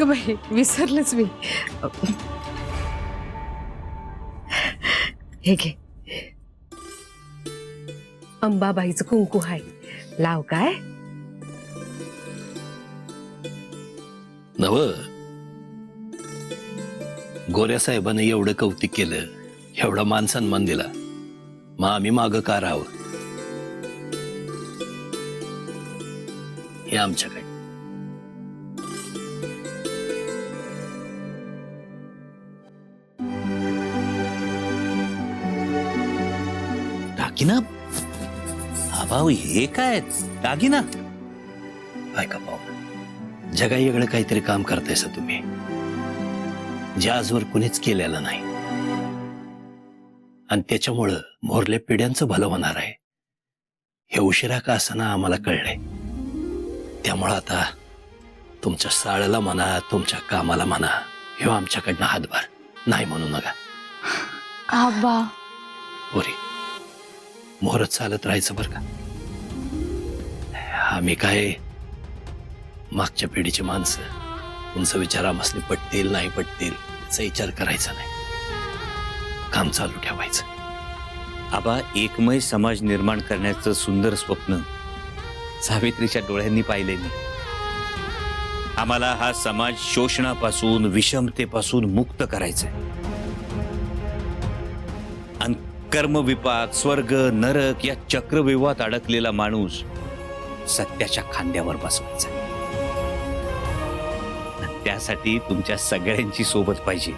अगं बाई विसरलंच मी. हे घे अंबाबाईचं कुंकू आहे, लाव काय. नव गोऱ्या साहेबांनी एवढं कौतिक केलं, एवढा मान सन्मान दिला, मग आम्ही मागं का राहावं? हे आमच्याकडे. दागिना? भाऊ हे काय दागिना? ऐका पाहू, जगा वेगळं काहीतरी काम करतायसा तुम्ही, जे आजवर कुणीच केलेलं नाही, आणि त्याच्यामुळं मोरल्या पिढ्यांचं भलं होणार आहे. हे उशिरा का असताना आम्हाला कळलंय. त्यामुळं आता तुमच्या साळला म्हणा, तुमच्या कामाला म्हणा, हे आमच्याकडनं हातभार नाही म्हणू नका. आबा बोरी मोहरत चालत राहायचं बरं का. आम्ही काय मागच्या पिढीची माणसं, तुमचा विचार आम्हाला पटतील नाही पटतील याचा विचार करायचा नाही, काम चालू ठेवायचं. आबा एकमय समाज निर्माण करण्याचं सुंदर स्वप्न सावित्रीच्या डोळ्यांनी पाहिले मी. आम्हाला हा समाज शोषणापासून विषमतेपासून मुक्त करायचा आहे, आणि कर्मविपाक स्वर्ग नरक या चक्रव्यूहात अडकलेला माणूस सत्याच्या खांद्यावर बसवायचा. त्यासाठी तुमच्या सगळ्यांची सोबत पाहिजे.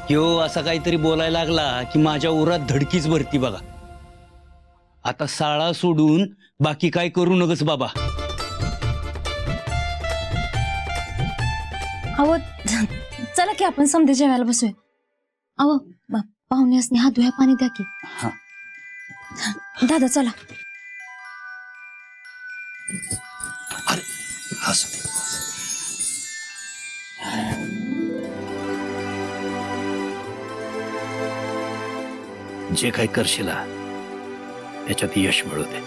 ह्यो असा काहीतरी बोलायला लागला की माझ्या उरात धडकीच भरती बघा. आता शाळा सोडून बाकी काय करू नकच बाबा. अहो चला की आपण समजे जेवायला बसूया. अहो पाहुणे असणे हात धुया पाणी द्या की. दादा चला. अरे असं जे काही करशील त्याच्यात यश मिळू दे.